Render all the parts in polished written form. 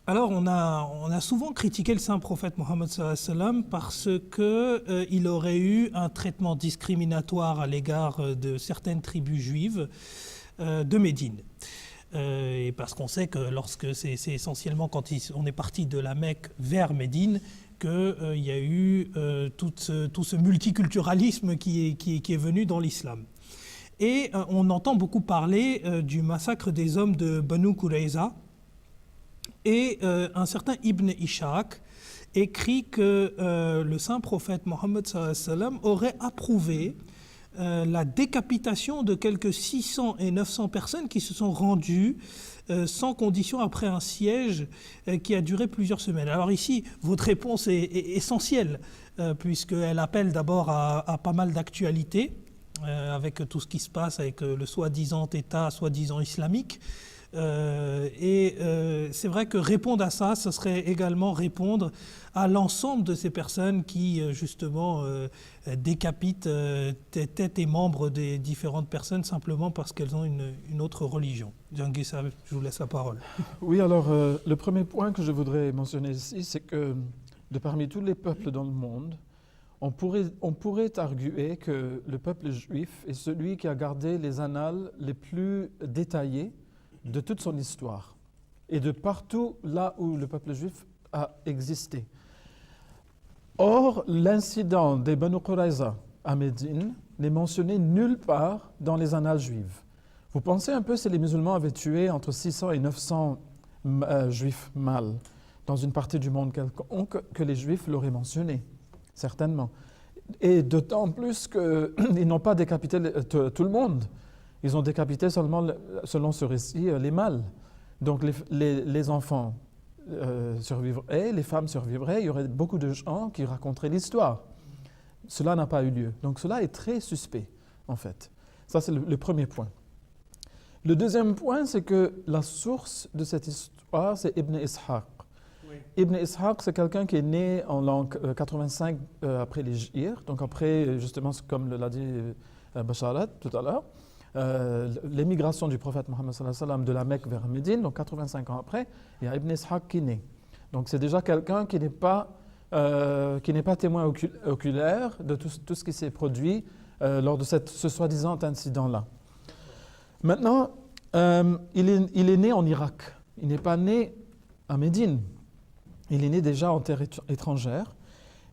Alors, on a souvent critiqué le saint prophète Mohammed sallallahu alayhi wa sallam parce qu'il aurait eu un traitement discriminatoire à l'égard de certaines tribus juives de Médine. Et parce qu'on sait que lorsque c'est essentiellement quand on est parti de la Mecque vers Médine qu'il y a eu tout ce multiculturalisme qui est venu dans l'islam. Et on entend beaucoup parler du massacre des hommes de Banu Qurayza. Et un certain Ibn Ishaq écrit que le saint prophète Mohammed sallallahu alayhi wa sallam aurait approuvé la décapitation de quelques 600 et 900 personnes qui se sont rendues sans condition après un siège qui a duré plusieurs semaines. Alors ici, votre réponse est essentielle, puisqu'elle appelle d'abord à pas mal d'actualités, avec tout ce qui se passe avec le soi-disant État, soi-disant islamique. C'est vrai que répondre à ça, ce serait également répondre à l'ensemble de ces personnes qui, justement, décapitent tête et membres des différentes personnes simplement parce qu'elles ont une autre religion. Djangis, je vous laisse la parole. Oui, alors, le premier point que je voudrais mentionner ici, c'est que de parmi tous les peuples dans le monde, on pourrait arguer que le peuple juif est celui qui a gardé les annales les plus détaillées de toute son histoire et de partout là où le peuple juif a existé. Or, l'incident des Banu Qurayza à Médine n'est mentionné nulle part dans les annales juives. Vous pensez un peu si les musulmans avaient tué entre 600 et 900 juifs mâles dans une partie du monde quelconque que les juifs l'auraient mentionné, certainement. Et d'autant plus qu'ils n'ont pas décapité tout le monde. Ils ont décapité seulement, selon ce récit, les mâles. Donc les enfants survivraient, les femmes survivraient, il y aurait beaucoup de gens qui raconteraient l'histoire. Cela n'a pas eu lieu. Donc cela est très suspect, en fait. Ça, c'est le premier point. Le deuxième point, c'est que la source de cette histoire, c'est Ibn Ishaq. Oui. Ibn Ishaq, c'est quelqu'un qui est né en l'an 85 après l'Hégire, donc après, justement, comme l'a dit Basharat tout à l'heure, l'émigration du prophète Mohammed sallallahu alayhi wa sallam de la Mecque vers Médine, donc 85 ans après, il y a Ibn Ishaq qui naît. Donc c'est déjà quelqu'un qui n'est pas témoin oculaire de tout ce qui s'est produit lors de ce soi-disant incident-là. Maintenant, il est né en Irak. Il n'est pas né à Médine. Il est né déjà en terre étrangère.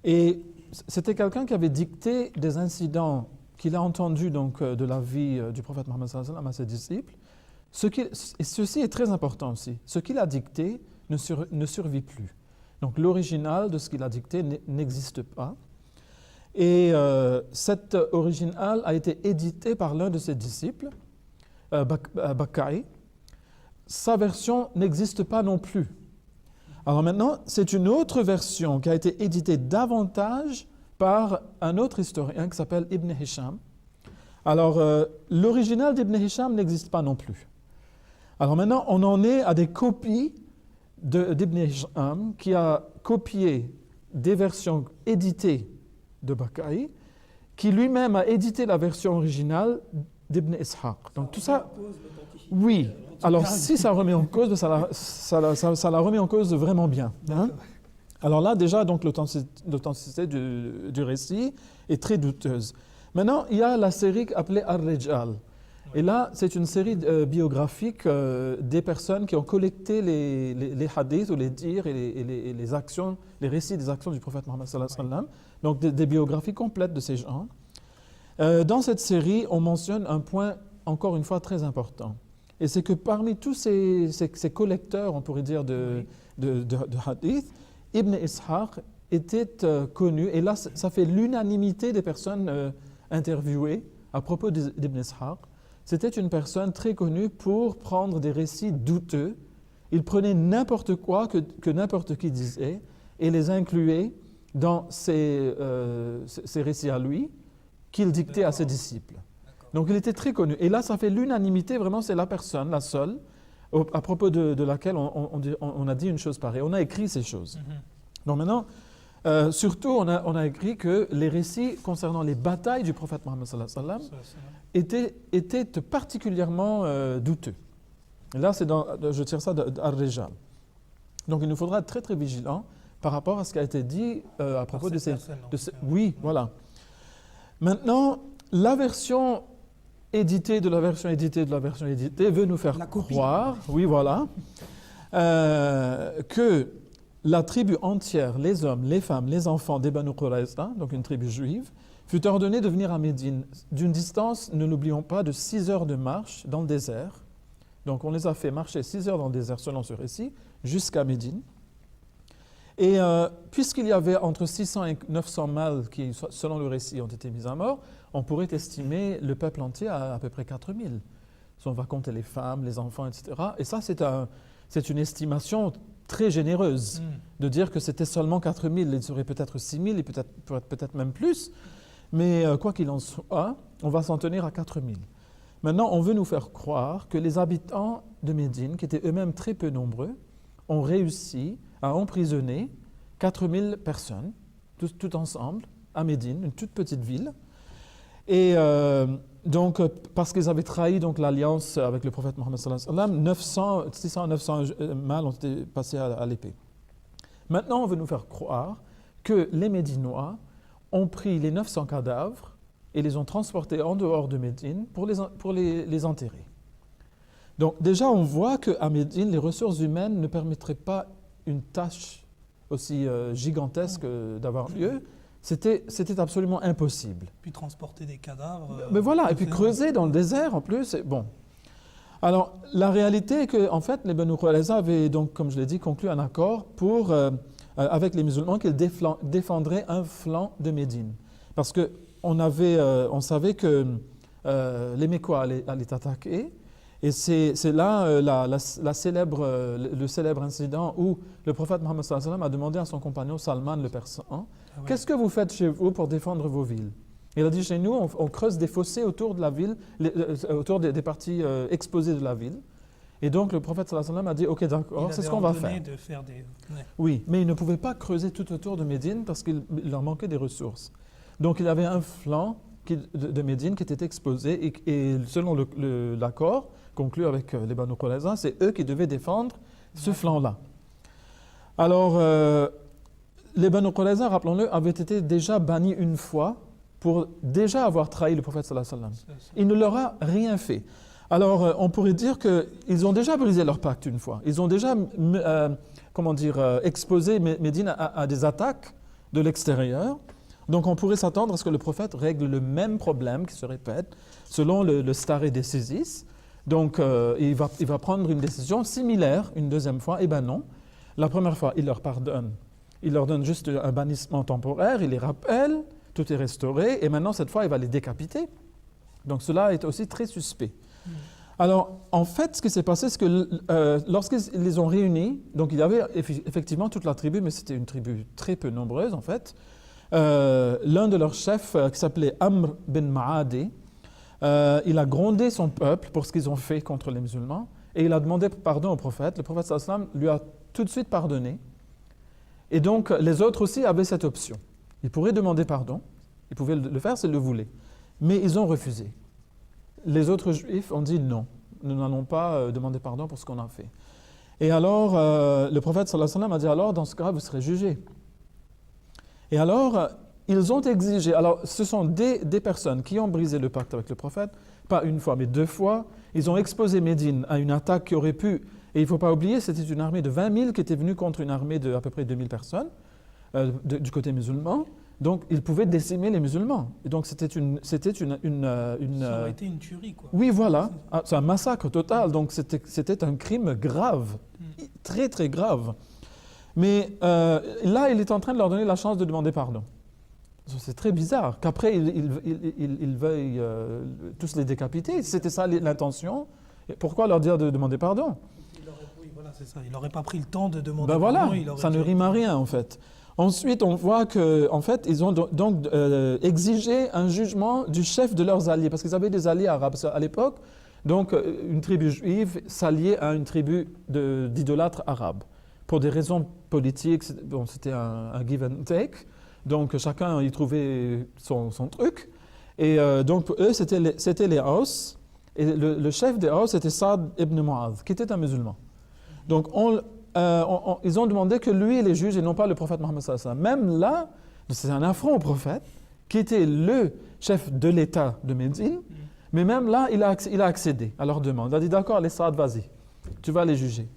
Et c'était quelqu'un qui avait dicté des incidents qu'il a entendu donc de la vie du prophète Mohammed sallallahu alayhi wa sallam à ses disciples. Et ceci est très important aussi. Ce qu'il a dicté ne survit plus. Donc l'original de ce qu'il a dicté n'existe pas. Et cet original a été édité par l'un de ses disciples, Bakka'i. Sa version n'existe pas non plus. Alors maintenant, c'est une autre version qui a été éditée davantage par un autre historien qui s'appelle Ibn Hisham. Alors, l'original d'Ibn Hisham n'existe pas non plus. Alors maintenant, on en est à des copies d'Ibn Hisham qui a copié des versions éditées de Bakka'i, qui lui-même a édité la version originale d'Ibn Ishaq. Donc tout ça, oui. Alors si ça remet en cause, ça la remet en cause vraiment bien. Hein? Alors là, déjà, donc, l'authenticité du récit est très douteuse. Maintenant, il y a la série appelée Ar-Rijal. Et là, c'est une série biographique des personnes qui ont collecté les hadiths ou les dires et les actions, les récits des actions du prophète Mohammed sallallahu alayhi wa sallam. Donc des biographies complètes de ces gens. Dans cette série, on mentionne un point, encore une fois, très important. Et c'est que parmi tous ces collecteurs, on pourrait dire, de hadiths, Ibn Ishaq était connu, et là, ça fait l'unanimité des personnes interviewées à propos d'Ibn Ishaq. C'était une personne très connue pour prendre des récits douteux. Il prenait n'importe quoi que n'importe qui disait et les incluait dans ses récits à lui qu'il dictait à ses disciples. Donc il était très connu. Et là, ça fait l'unanimité, vraiment, c'est la personne, la seule, à propos de laquelle on a dit une chose pareille. On a écrit ces choses. Donc maintenant, surtout, on a écrit que les récits concernant les batailles du prophète Mohammed sallallahu alayhi wa sallam étaient particulièrement douteux. Et là, je tire ça d'Ar-Rijal. Donc il nous faudra être très très vigilant par rapport à ce qui a été dit à propos de ces... Oui, voilà. Maintenant, la version éditée de la version éditée de la version éditée veut nous faire croire, oui voilà, que la tribu entière, les hommes, les femmes, les enfants des Banu Qurayza, donc une tribu juive, fut ordonnée de venir à Médine d'une distance, ne l'oublions pas, de 6 heures de marche dans le désert. Donc on les a fait marcher 6 heures dans le désert selon ce récit, jusqu'à Médine. Et puisqu'il y avait entre 600 et 900 mâles qui, selon le récit, ont été mis à mort, on pourrait estimer le peuple entier à peu près 4000. Si on va compter les femmes, les enfants, etc. Et ça, c'est une estimation très généreuse de dire que c'était seulement 4000. Il serait peut-être 6000 et peut-être même plus. Mais quoi qu'il en soit, on va s'en tenir à 4000. Maintenant, on veut nous faire croire que les habitants de Médine, qui étaient eux-mêmes très peu nombreux, ont réussi à emprisonner 4000 personnes, tout ensemble, à Médine, une toute petite ville. Et donc, parce qu'ils avaient trahi donc, l'alliance avec le prophète Mohammed sallallahu alayhi wa sallam, 600 à 900 mâles ont été passés à l'épée. Maintenant, on veut nous faire croire que les Médinois ont pris les 900 cadavres et les ont transportés en dehors de Médine pour les enterrer. Donc déjà, on voit qu'à Médine, les ressources humaines ne permettraient pas une tâche aussi gigantesque d'avoir lieu. C'était absolument impossible. Puis transporter des cadavres. Mais voilà, et puis creuser dans le désert en plus. Bon. Alors, la réalité est que, en fait, les Banu Qurayza avaient donc, comme je l'ai dit, conclu un accord avec les musulmans qu'ils défendraient un flanc de Médine. Parce qu'on savait que les Mécois allaient attaquer. Et c'est là le célèbre incident où le prophète Mohammed sallallahu alayhi wa sallam a demandé à son compagnon Salman le Persan, qu'est-ce que vous faites chez vous pour défendre vos villes? Il a dit, chez nous, on creuse des fossés autour de la ville, autour des parties exposées de la ville. Et donc le prophète sallallahu alayhi wa sallam a dit, ok d'accord, c'est ce qu'on va faire. Oui, mais il ne pouvait pas creuser tout autour de Médine parce qu'il leur manquait des ressources. Donc il y avait un flanc de Médine qui était exposé et selon l'accord conclu avec les Banu Qurayza, c'est eux qui devaient défendre ce flanc-là. Alors, les Banu Qurayza, rappelons-le, avaient été déjà bannis une fois pour déjà avoir trahi le prophète sallallahu alayhi wa sallam. Il ne leur a rien fait. Alors, on pourrait dire qu'ils ont déjà brisé leur pacte une fois. Ils ont déjà, exposé Médine à des attaques de l'extérieur. Donc, on pourrait s'attendre à ce que le prophète règle le même problème qui se répète selon le stare decisis. Donc, il va prendre une décision similaire une deuxième fois. Eh bien non. La première fois, il leur pardonne. Il leur donne juste un bannissement temporaire, il les rappelle, tout est restauré. Et maintenant, cette fois, il va les décapiter. Donc, cela est aussi très suspect. Alors, en fait, ce qui s'est passé, c'est que lorsqu'ils les ont réunis, donc il y avait effectivement toute la tribu, mais c'était une tribu très peu nombreuse, en fait. L'un de leurs chefs, qui s'appelait Amr bin Ma'adi, il a grondé son peuple pour ce qu'ils ont fait contre les musulmans et il a demandé pardon au prophète. Le prophète sallallahu alayhi wa sallam lui a tout de suite pardonné. Et donc les autres aussi avaient cette option. Ils pourraient demander pardon, ils pouvaient le faire s'ils le voulaient. Mais ils ont refusé. Les autres juifs ont dit non, nous n'allons pas demander pardon pour ce qu'on a fait. Et alors le prophète sallallahu alayhi wa sallam a dit alors dans ce cas vous serez jugés. Et alors ils ont exigé, alors ce sont des personnes qui ont brisé le pacte avec le prophète, pas une fois mais 2 fois. Ils ont exposé Médine à une attaque qui aurait pu, et il ne faut pas oublier, c'était une armée de 20 000 qui était venue contre une armée de à peu près 2000 personnes du côté musulman. Donc ils pouvaient décimer les musulmans. Et donc c'était Ça aurait été une tuerie, quoi. Oui, voilà, c'est un massacre total. Donc c'était un crime grave, très très grave. Mais là, il est en train de leur donner la chance de demander pardon. C'est très bizarre qu'après, ils veuillent tous les décapiter. C'était ça l'intention. Pourquoi leur dire de demander pardon? Oui, voilà, c'est ça. Il n'aurait pas pris le temps de demander pardon. Voilà, ça ne rime à rien, en fait. Ensuite, on voit qu'en fait, ils ont donc exigé un jugement du chef de leurs alliés, parce qu'ils avaient des alliés arabes à l'époque. Donc, une tribu juive s'alliait à une tribu d'idolâtres arabes. Pour des raisons politiques, c'était un give and take. Donc, chacun y trouvait son truc. Et donc, eux, c'était les Aus. Et le chef des Aws, c'était Saad ibn Mu'adh, qui était un musulman. Donc, ils ont demandé que lui les juge et non pas le prophète Mohammed sallallahu alayhi wa sallam. Même là, c'est un affront au prophète, qui était le chef de l'État de Médine, mais même là, il a accédé à leur demande. Il a dit, d'accord, allez Saad, vas-y, tu vas les juger.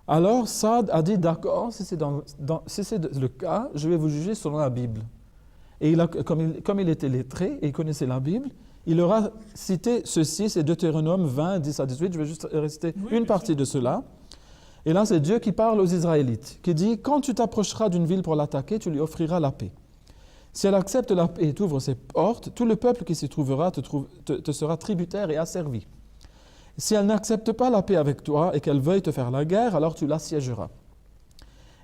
Alors, Saad a dit, d'accord, si c'est le cas, je vais vous juger selon la Bible. Et comme il était lettré et il connaissait la Bible, il leur a cité ceci, c'est Deutéronome 20, 10 à 18, je vais juste réciter une partie de cela. Et là, c'est Dieu qui parle aux Israélites, qui dit, quand tu t'approcheras d'une ville pour l'attaquer, tu lui offriras la paix. Si elle accepte la paix et t'ouvre ses portes, tout le peuple qui s'y trouvera te sera tributaire et asservi. Si elle n'accepte pas la paix avec toi et qu'elle veuille te faire la guerre, alors tu l'assiégeras.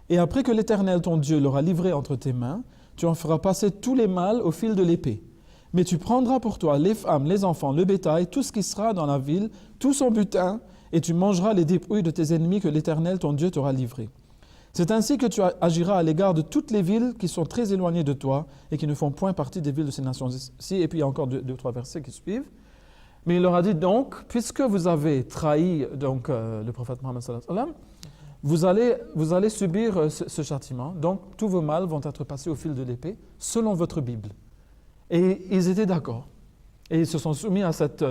Et après que l'Éternel, ton Dieu, l'aura livré entre tes mains, tu en feras passer tous les mâles au fil de l'épée. Mais tu prendras pour toi les femmes, les enfants, le bétail, tout ce qui sera dans la ville, tout son butin, et tu mangeras les dépouilles de tes ennemis que l'Éternel, ton Dieu, t'aura livrés. C'est ainsi que tu agiras à l'égard de toutes les villes qui sont très éloignées de toi et qui ne font point partie des villes de ces nations-ci. Et puis il y a encore deux ou trois versets qui suivent. Mais il leur a dit donc, puisque vous avez trahi le prophète Mohammed sallallahu alayhi wa sallam, vous allez subir ce châtiment. Donc tous vos mâles vont être passés au fil de l'épée selon votre Bible. Et ils étaient d'accord. Et ils se sont soumis à cette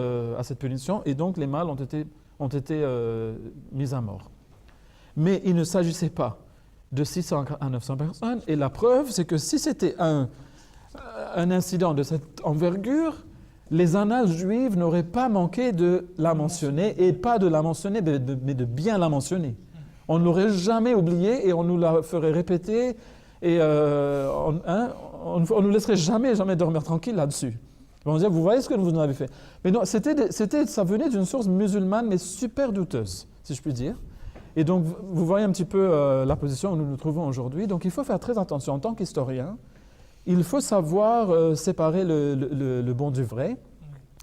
punition et donc les mâles ont été mis à mort. Mais il ne s'agissait pas de 600 à 900 personnes. Et la preuve, c'est que si c'était un incident de cette envergure, les annales juives n'auraient pas manqué de la mentionner, et pas de la mentionner, mais de bien la mentionner. On ne l'aurait jamais oublié et on nous la ferait répéter et on ne nous laisserait jamais dormir tranquille là-dessus. On va dire, vous voyez ce que vous nous avez fait. Mais non, ça venait d'une source musulmane, mais super douteuse, si je puis dire. Et donc, vous voyez un petit peu la position où nous nous trouvons aujourd'hui. Donc, il faut faire très attention en tant qu'historien. Il faut savoir séparer le bon du vrai,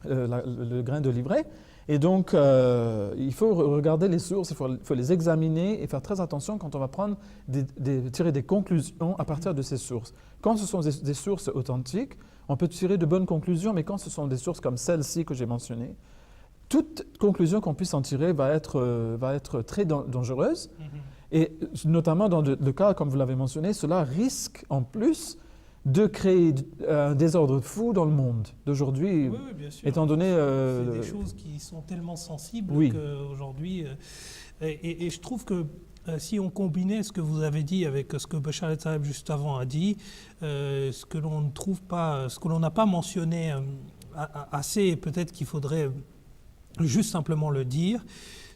le grain de l'ivraie. Et donc, il faut regarder les sources, il faut les examiner et faire très attention quand on va tirer des conclusions à partir de ces sources. Quand ce sont des sources authentiques, on peut tirer de bonnes conclusions, mais quand ce sont des sources comme celle-ci que j'ai mentionnées, toute conclusion qu'on puisse en tirer va être très dangereuse. Et notamment dans le cas, comme vous l'avez mentionné, cela risque en plus de créer un désordre fou dans le monde d'aujourd'hui, oui, bien sûr. Étant donné... c'est des choses qui sont tellement sensibles qu'aujourd'hui... Et je trouve que si on combinait ce que vous avez dit avec ce que Bachar el-Saab juste avant a dit, ce que l'on ne trouve pas, ce que l'on n'a pas mentionné assez, peut-être qu'il faudrait juste simplement le dire,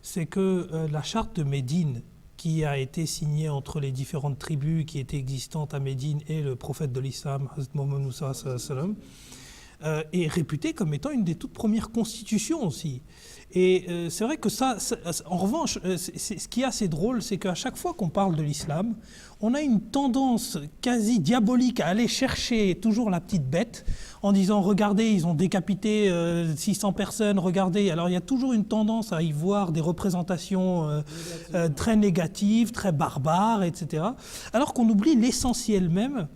c'est que la charte de Médine, qui a été signée entre les différentes tribus qui étaient existantes à Médine et le prophète de l'islam, Hazrat Mohammed sallallahu alayhi wa sallam, est réputée comme étant une des toutes premières constitutions aussi. Et c'est vrai que en revanche, ce qui est assez drôle, c'est qu'à chaque fois qu'on parle de l'islam, on a une tendance quasi diabolique à aller chercher toujours la petite bête en disant « Regardez, ils ont décapité 600 personnes, regardez ». Alors il y a toujours une tendance à y voir des représentations très négatives, très barbares, etc. Alors qu'on oublie l'essentiel même,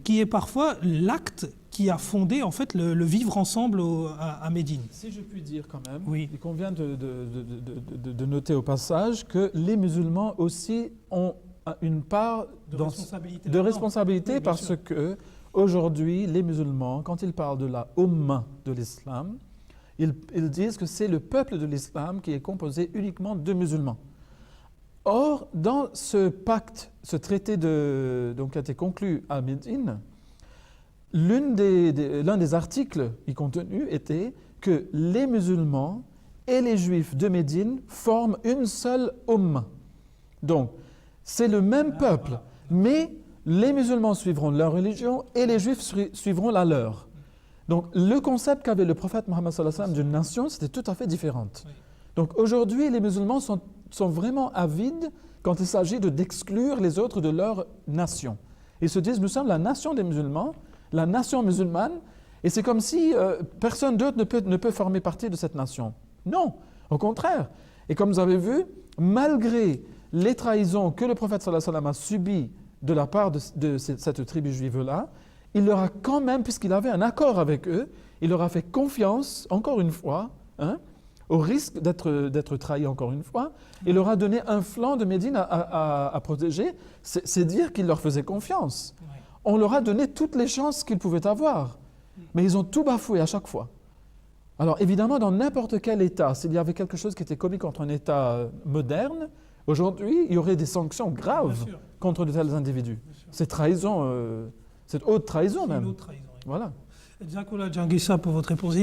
qui est parfois l'acte qui a fondé en fait le vivre ensemble à Médine. Si je puis dire quand même, oui. Il convient de noter au passage que les musulmans aussi ont une part de responsabilité oui, parce que aujourd'hui, les musulmans, quand ils parlent de la Ummah de l'islam, ils disent que c'est le peuple de l'islam qui est composé uniquement de musulmans. Or, dans ce pacte, ce traité qui a été conclu à Médine, l'un des articles y contenus était que les musulmans et les juifs de Médine forment une seule Ummah. Donc, c'est le même peuple, mais les musulmans suivront leur religion et les juifs suivront la leur. Donc, le concept qu'avait le prophète Mohammed sallallahu alayhi wa sallam d'une nation, c'était tout à fait différent. Donc, aujourd'hui, les musulmans sont vraiment avides quand il s'agit d'exclure les autres de leur nation. Ils se disent, nous sommes la nation des musulmans, la nation musulmane, et c'est comme si personne d'autre ne peut former partie de cette nation. Non, au contraire. Et comme vous avez vu, malgré les trahisons que le prophète sallallahu alayhi wa sallam a subies de la part de cette tribu juive-là, il leur a quand même, puisqu'il avait un accord avec eux, il leur a fait confiance, encore une fois, au risque d'être trahi encore une fois, il leur a donné un flanc de Médine à protéger. C'est dire qu'il leur faisait confiance. Ouais. On leur a donné toutes les chances qu'ils pouvaient avoir, mais ils ont tout bafoué à chaque fois. Alors évidemment, dans n'importe quel État, s'il y avait quelque chose qui était commis contre un État moderne, aujourd'hui, il y aurait des sanctions graves Bien sûr. contre de tels individus. Bien sûr. C'est trahison, cette haute trahison C'est même. une autre trahison. Oui. Voilà. Jazakallah Djanguissa pour votre réponse.